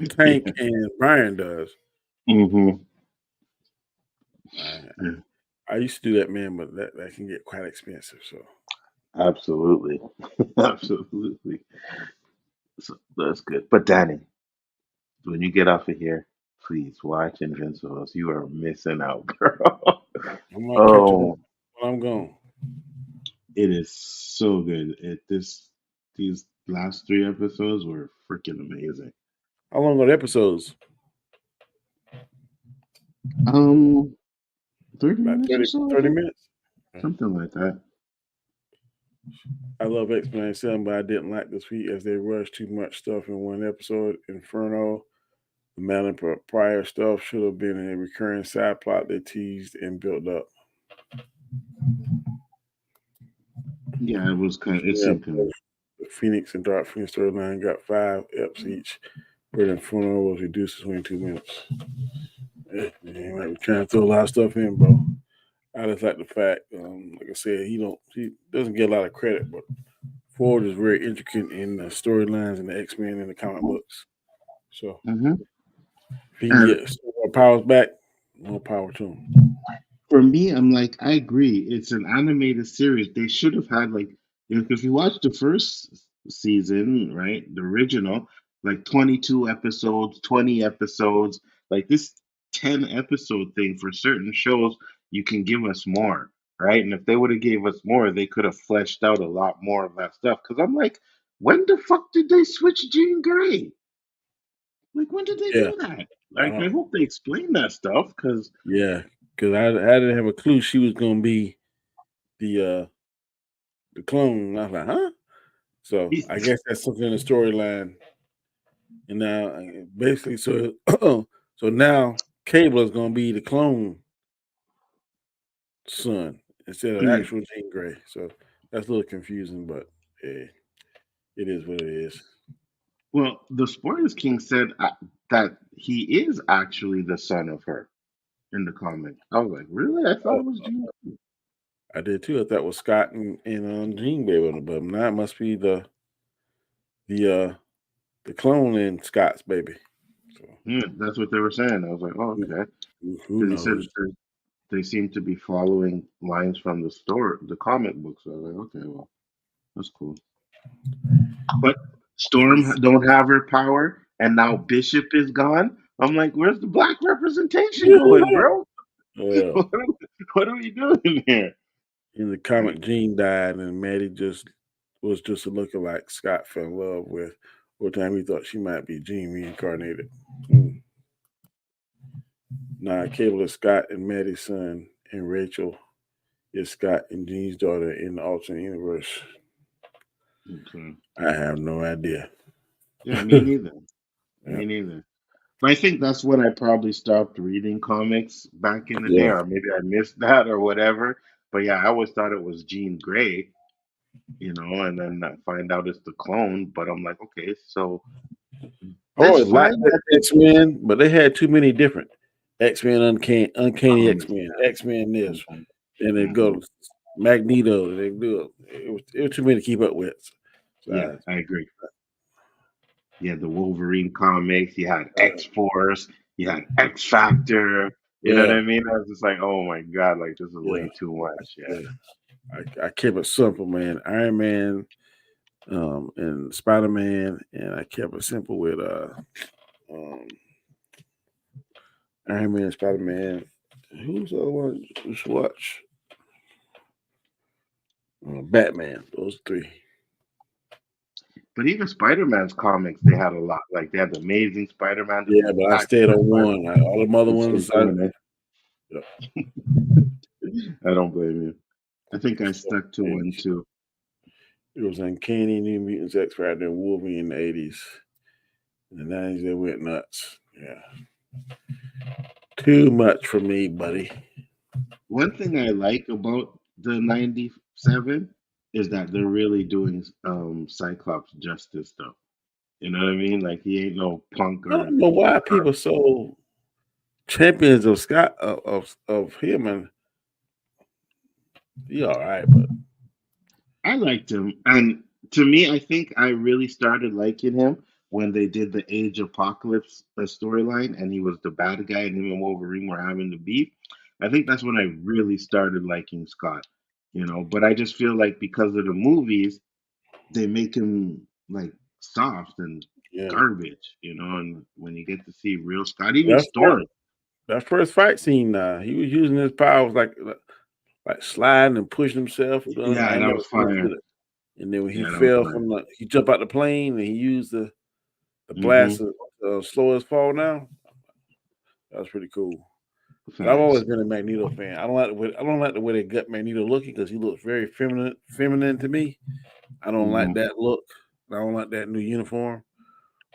Tank Yeah. and Brian does. Hmm. I, Yeah, I used to do that, man, but that can get quite expensive. So absolutely. Absolutely. So that's good. But Danny, when you get off of here, please watch Invincibles. You are missing out, bro. I might catch it Oh, when I'm gone. it is so good. These last three episodes were freaking amazing. How long are the episodes? Um, 30 About minutes or so, I 30 think. minutes. Okay. Something like that. I love X-Men 7, but I didn't like this week as they rushed too much stuff in one episode. Inferno, the Madeline Pryor stuff should have been a recurring side plot they teased and built up. Yeah, it was kind of, it Yeah, seemed kind of, the Phoenix and Dark Phoenix storyline got 5 eps each, but Inferno was reduced to 22 minutes. Man, like, we're trying to throw a lot of stuff in, bro. I just like the fact, like I said, he doesn't get a lot of credit, but Ford is very intricate in the storylines and the X-Men and the comic books. So hmm. if he can And get some more powers back, more power to him. for me, I'm like, I agree. It's an animated series. They should have had like, if you watch the first season, right, the original, like 22 episodes, 20 episodes, like this 10 episode thing for certain shows, you can give us more, right? And if they would have gave us more, they could have fleshed out a lot more of that stuff. Because I'm like, when the fuck did they switch Jean Grey? Like, when did they Yeah, do that? I Like, I don't. hope they explain that stuff. Because Yeah, because I didn't have a clue she was gonna be the clone. I was like, huh? So I guess that's something in the storyline. And now, basically, so so now Cable is gonna be the clone son instead of yeah. actual Jean Grey. So that's a little confusing, but it is what it is. Well, the Spoilers King said that he is actually the son of her in the comic. I was like, really? I thought Oh, it was Jean. I did too. I thought it was Scott and Jean Grey on the bottom. Now it must be the the clone and Scott's baby. So Yeah, that's what they were saying. I was like, oh, who, okay. who Because he said knows? they seem to be following lines from the story, the comic book. So I was like, okay, well, that's cool. But Storm don't have her power, and now Bishop is gone. I'm like, where's the black representation going, bro? Well, What are we doing here? in the comic, Jean died, and Maddie just was just a lookalike Scott fell in love with. One time he thought she might be Jean reincarnated. Nah, Cable is Scott and Maddie's son, and Rachel is Scott and Jean's daughter in the alternate universe. Okay. I have no idea. Yeah, me neither. Yeah. Me neither. But I think that's when I probably stopped reading comics back in the day, Yeah. or maybe I missed that or whatever. But yeah, I always thought it was Jean Grey, and then I find out it's the clone. But I'm like, okay, so I it's always liked fine. that X-Men, but they had too many different X-Men, uncanny Comics, X-Men, yeah. X-Men this, Mhm, and they mhm. go Magneto. They do it was too many to keep up with. So Yeah, I agree. You had the Wolverine comics, you had X Force, you had X Factor. You know what yeah, I mean? I was just like, oh my God, like this is yeah, way too much. Yeah. yeah. I kept it simple, man. Iron Man, and Spider Man, and I kept it simple with um, Iron Man, Spider Man. Who's the other one? Just watch Batman. Those three. But even Spider-Man's comics, they had a lot. Like they had the Amazing Spider-Man, the Yeah, but I stayed Spectacular on Spider. one. All the other You still ones, I doing it? yeah, I don't blame you. I think I stuff stuck to one changed. too. It was Uncanny, New Mutants, X Factor, and Wolverine in the 80s. In the 90s, they went nuts. Yeah. Too much for me, buddy. One thing I like about the '97 is that they're really doing Cyclops justice though. You know what I mean? Like he ain't no punk I or don't know why people so champions of Scott of him, and he all right, but I liked him. And to me, I think I really started liking him when they did the Age Apocalypse storyline and he was the bad guy and him and Wolverine were having the beef. I think that's when I really started liking Scott. But I just feel like because of the movies, they make him like soft and yeah. garbage, and when you get to see real Scott, even That first, Storm. that first fight scene, he was using his powers like sliding and pushing himself. I Yeah, ain't that never was seen him fire. do it. And then when he Yeah, that was fell fire. he jumped out the plane and he used the blast Mm-hmm. to slow his fall down. That was pretty cool. But I've always Facts. been a Magneto fan. I don't like the way they got Magneto looking because he looks very feminine to me. I don't like Mm-hmm. that look. I don't like that new uniform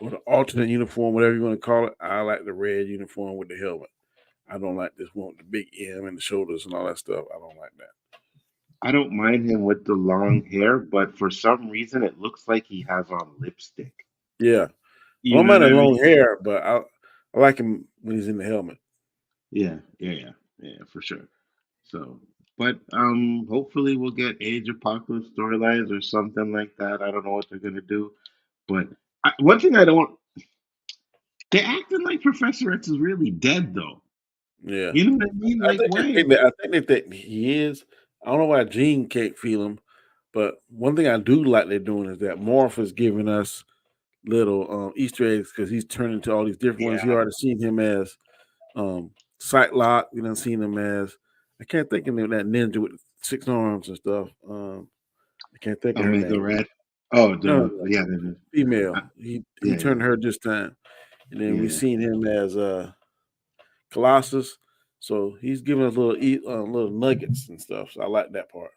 or the alternate uniform, whatever you want to call it. I like the red uniform with the helmet. I don't like this one with the big M and the shoulders and all that stuff. I don't like that. I don't mind him with the long hair, but for some reason it looks like he has on lipstick. Yeah, I You don't know mind what the I long mean? hair, but I like him when he's in the helmet. Yeah, yeah, yeah, yeah, for sure. So, but hopefully we'll get Age Apocalypse storylines or something like that. I don't know what they're gonna do, but one thing I don't, they're acting like Professor X is really dead though. Yeah, You know what I mean? I Like think why? I think that he is. I don't know why Gene can't feel him, but one thing I do like they're doing is that Morph is giving us little Easter eggs because he's turned into all these different ones. You Yeah. already seen him as Sightlock. You done seen him as I can't think of that ninja with 6 arms and stuff. I can't think of her Omega name. Red. Oh, No, the yeah, female. uh, He yeah, turned yeah, her this time, and then we yeah, seen him as Colossus. So he's giving us little nuggets and stuff. So I like that part.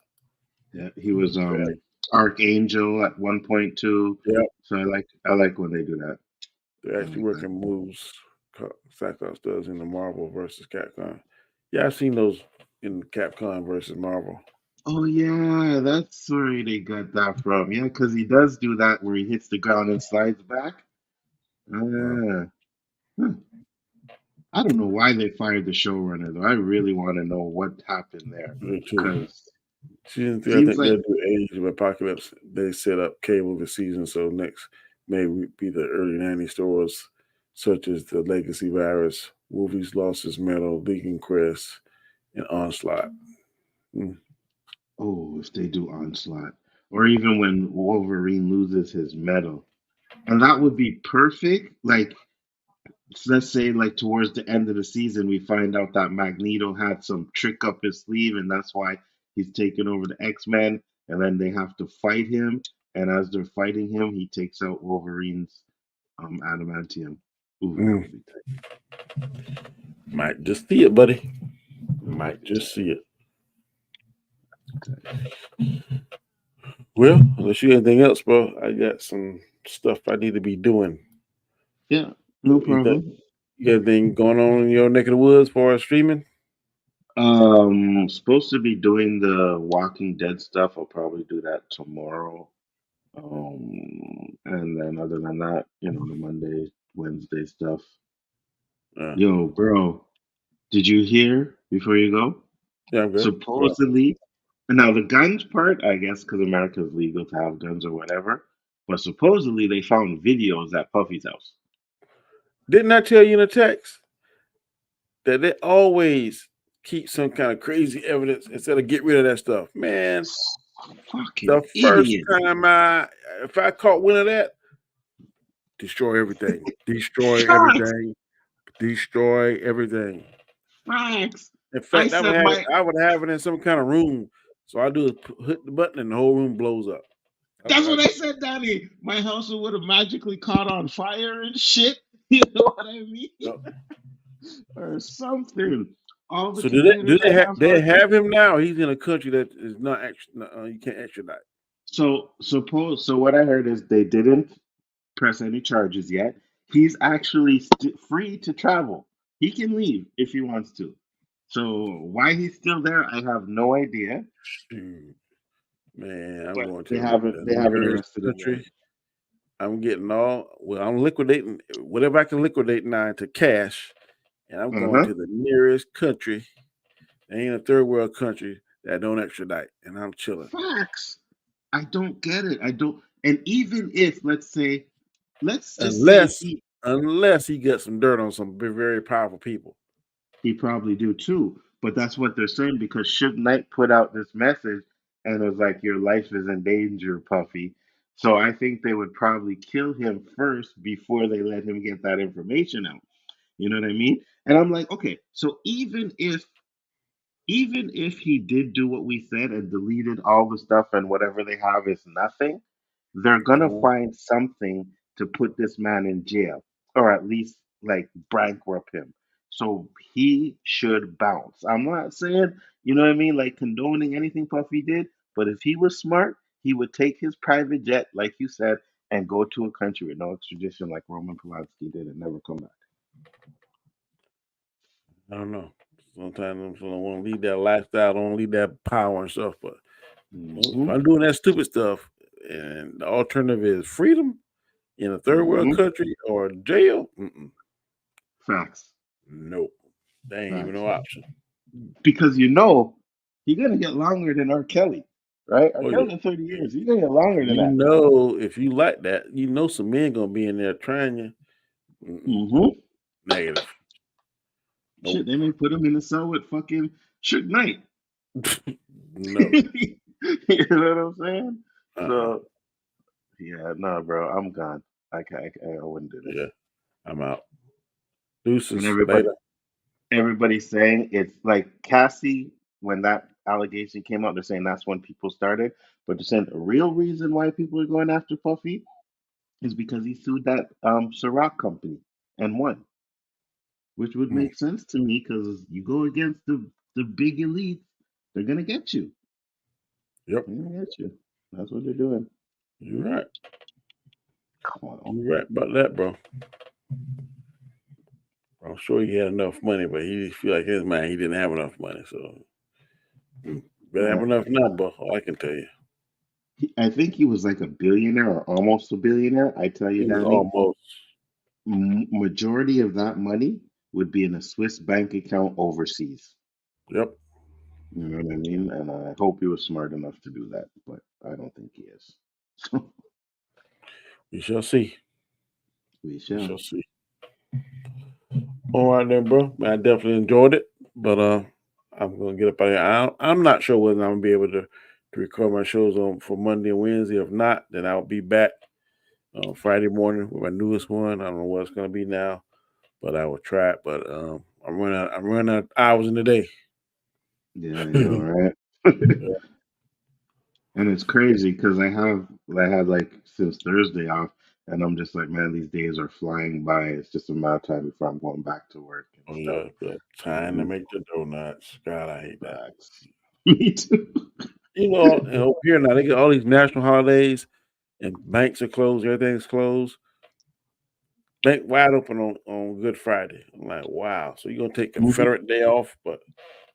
yeah. He was Yeah, Archangel at 1.2. yeah. So I like when they do that. They're I actually like that. working moves. Cyclops does in the Marvel versus Capcom. Yeah, I've seen those in Capcom versus Marvel. Oh yeah, that's where they got that from. Yeah, because he does do that where he hits the ground and slides back. Uh, Ah, huh. I don't know why they fired the showrunner though. I really want to know what happened there me too. because Season 3, I seems think like they'll do Age of Apocalypse. They set up cable this season, so next may be the early '90s stories, such as the Legacy Virus, Wolvie's Lost His Medal, Legion Crest, and Onslaught. Mm. if they do Onslaught or even when Wolverine loses his medal, and that would be perfect. Like let's say like towards the end of the season we find out that Magneto had some trick up his sleeve and that's why he's taking over the X-Men and then they have to fight him and as they're fighting him he takes out Wolverine's adamantium. Ooh, that Mm. would be tight. Might just see it, buddy. That would Might be just see it. tight. Well, unless you got anything else, bro, I got some stuff I need to be doing. Yeah, no You got, problem. you got anything going on in your neck of the woods for streaming? Supposed to be doing the Walking Dead stuff. I'll probably do that tomorrow. And then other than that, the Monday, Wednesday stuff. Uh, Yo, bro, did you hear before you go? yeah, I'm good. Well, Supposedly, now the guns part, I guess, because America is legal to have guns or whatever. But supposedly they found videos at Puffy's house. didn't I tell you in a text that they always keep some kind of crazy evidence instead of get rid of that stuff? Man, Fucking the first idiots. time if I caught wind of that, destroy everything, destroy Facts. everything, destroy everything. Facts. In I fact, said my I would have it in some kind of room. So I do is hit the button and the whole room blows up. That's That's what I what I do. said, Danny. My house would have magically caught on fire and shit. You know what I mean? Yep. Or something. All the So do computers I have they hard disk. have him now? He's in a country that is not actually you can't extradite. So what I heard is they didn't press any charges yet. He's actually free to travel. He can leave if he wants to. So why he's still there, I have no idea. Shoot, man, I'm But going they to haven't the they haven't nearest arrested him yet. country. I'm getting I'm liquidating whatever I can liquidate now into cash, and I'm going Uh-huh. to the nearest country. There ain't a third world country that don't extradite, and I'm chilling. Facts. I don't get it. I don't. And even if, let's just say Unless unless he gets some dirt on some very powerful people. he probably do too. But that's what they're saying because Suge Knight put out this message and it was like, your life is in danger, Puffy. So I think they would probably kill him first before they let him get that information out. You know what I mean? And I'm like, okay, so even if he did do what we said and deleted all the stuff and whatever they have is nothing, they're gonna Uh-huh. find something to put this man in jail or at least like bankrupt him. So he should bounce. I'm not saying, you know what I mean, like condoning anything Puffy did, but if he was smart, he would take his private jet, like you said, and go to a country with no extradition like Roman Polanski did and never come back. I don't know. Sometimes I don't want to leave that lifestyle, I don't leave that power and stuff. But if Hmm. I'm doing that stupid stuff, and the alternative is freedom in a third world Hmm. country or jail, Facts. nope, that ain't even Facts. no option. Because he's gonna get longer than R. Kelly, right? R. Oh yeah, Kelly got 30 years. He's gonna get longer than that. if you like that, some men gonna be in there trying you. Hmm. Negative. Shit, Nope. they may put him in the cell with fucking Suge Knight. No. You know what I'm saying? Uh-uh. So yeah, nah, bro, I'm gone. I wouldn't do this. Yeah, I'm out. And Deuces everybody later. everybody's saying it's like Cassie. when that allegation came out, they're saying that's when people started. But they're saying the real reason why people are going after Puffy is because he sued that Ciroc company and won, which would Mm. make sense to me because you go against the big elites, they're gonna get you. Yep, They're gonna get you. That's what they're doing. you're right. Come on. You're right about that, bro. I'm sure he had enough money, but he feel like his mind he didn't have enough money. So better have enough now, bro. All I can tell you. I think he was like a billionaire or almost a billionaire. I tell you, He was Danny, almost. majority of that money would be in a Swiss bank account overseas. Yep. You know what I mean? And I hope he was smart enough to do that, but I don't think he is. So We shall see. we We shall. shall see. All right then, bro. I definitely enjoyed it, but I'm gonna get up out of here. I'm not sure whether I'm gonna be able to record my shows on for Monday and Wednesday. If not, then I'll be back on Friday morning with my newest one. I don't know what it's gonna be now, but I will try it. But I'm running out of hours in the day. Yeah, I know, right? Yeah, And it's crazy because I had like since Thursday off, and I'm just like, man, these days are flying by. It's just a matter of time before I'm going back to work and oh stuff. yeah, but time to Hmm. make the donuts. God, I hate that. Facts. Me too. Up here now they get all these national holidays and banks are closed. Everything's closed. Bank wide open on Good Friday. I'm like, wow. So you're gonna take Hmm. Confederate Day off, but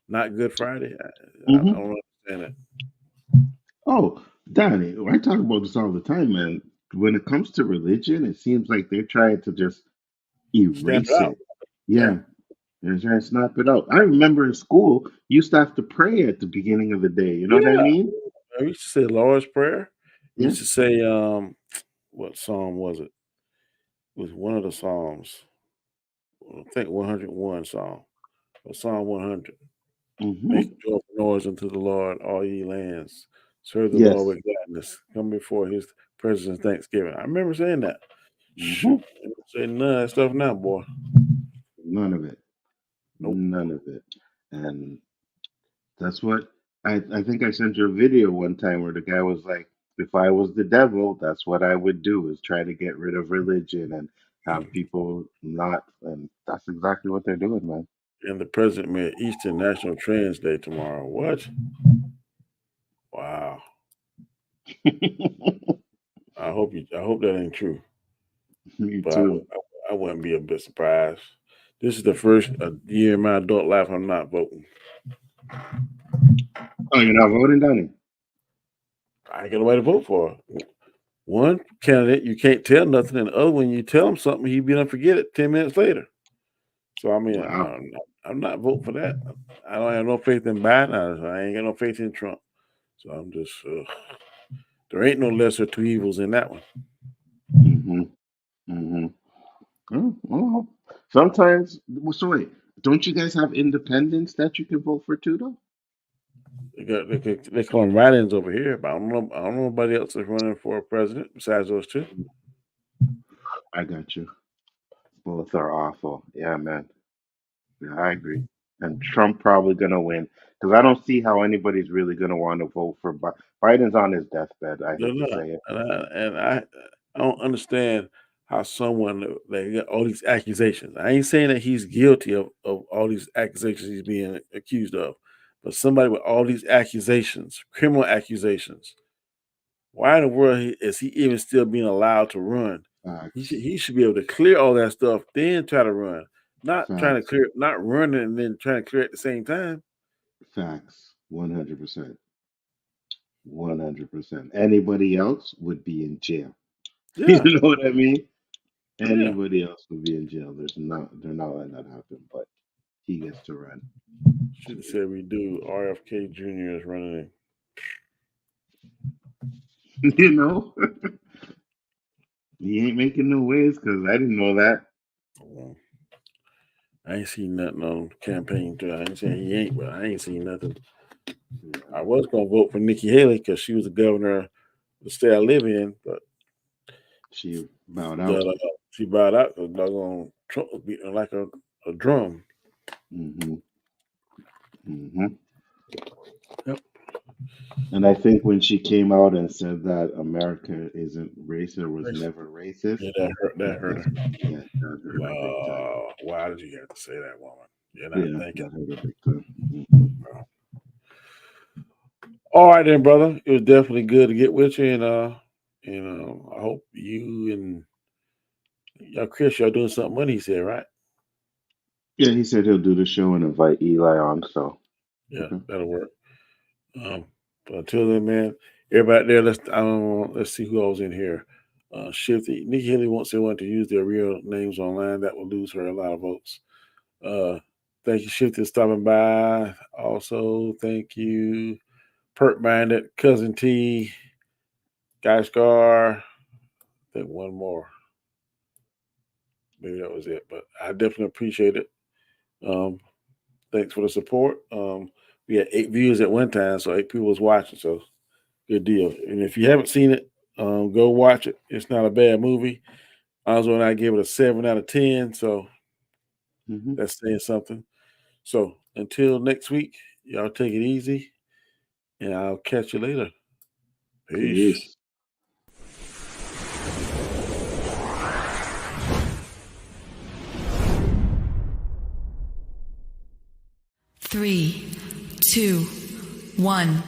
not Good Friday? I Hmm. don't understand Oh, Danny, I talk about this all the time, man. When it comes to religion, it seems like they're trying to just it. Stamp it erase out. it. Yeah. Yeah, they're trying to snap it out. I remember in school, you used to have to pray at the beginning of the day. You know what I Yeah. mean? I used to say Lord's Prayer. We Yeah. used to say what psalm was it? It was one of the psalms. I think 101 Psalm. Or Psalm 100. Make Hmm. a joyful noise unto the Lord, all ye lands. Serve the Lord Yes. with gladness. Come before his presence in thanksgiving. I remember saying that. Hmm. Shoot. I don't say none of that stuff now, boy. None of it. Nope. None of it. And that's what I think I sent you a video one time where the guy was like, if I was the devil, that's what I would do is try to get rid of religion and have people not, and that's exactly what they're doing, man. And the president made Eastern National Trans Day tomorrow. What? Wow. I hope that ain't true. Me But too. I wouldn't be a bit surprised. This is the first year in my adult life I'm not voting. Oh, you're not voting, Donnie? I ain't got nobody to vote for. One candidate you can't tell nothing, and the other one you tell him something, he'd be gonna forget it 10 minutes later. So I mean, Wow. I'm not voting for that. I don't have no faith in Biden. I ain't got no faith in Trump. So I'm just there ain't no lesser two evils in that one. Mm-hmm. Mm-hmm. Oh, well, sometimes, well, so wait, don't you guys have independents that you can vote for too, though? They call them write-ins over here, but I don't know nobody else that's running for president besides those two. I got you. Both are awful. Yeah, man. Yeah, I agree. And Trump probably gonna win because I don't see how anybody's really gonna want to vote for Biden's on his deathbed. I They're hate to not, say it. I don't understand how someone they got all these accusations. I ain't saying that he's guilty of all these accusations he's being accused of, but somebody with all these accusations, criminal accusations, why in the world is he even still being allowed to run? Facts, He should be able to clear all that stuff, then try to run. Not trying to facts, clear, not running and then trying to clear at the same time. facts. 100%, 100%. Anybody else would be in jail. You Yeah, know what I mean? yeah. Anybody else would be in jail. They're not letting that happen. But he gets to run. Should have said we do. RFK Jr. is running. You know, he ain't making no waves because I didn't know that. Well, I ain't seen nothing on campaign trail. I ain't saying he ain't, but I ain't seen nothing. Yeah, I was gonna vote for Nikki Haley because she was the governor of the state I live in, but she bowed out. that she bowed out because doggone Trump was beating her like a drum. Hmm. Hmm. Yep. And I think when she came out and said that America isn't racist, was never racist, Yeah, that hurt. That hurt that's her. yeah, that hurt her big time. Why did you have to say that, woman? You're not Yeah, thinking. that hurt her big time. All right, then, brother. It was definitely good to get with you, and I hope you and Chris, y'all doing something when he said, right? Yeah, he said he'll do the show and invite Eli on. So Yeah, okay. that'll work. But until then, man, everybody there, let's see who else in here. Shifty Nikki Haley wants everyone to use their real names online. That will lose her a lot of votes. Thank you, Shifty, for stopping by. Also, thank you, Perk Minded, Cousin T, Gaiskar. I think one more. Maybe that was it, but I definitely appreciate it. Thanks for the support. We had 8 viewers at one time, so 8 people was watching. So good deal. And if you haven't seen it, go watch it. It's not a bad movie. Oswald and I gave it a 7 out of 10. So that's saying something. So until next week, y'all take it easy, and I'll catch you later. Peace. Peace. 3, 2, 1.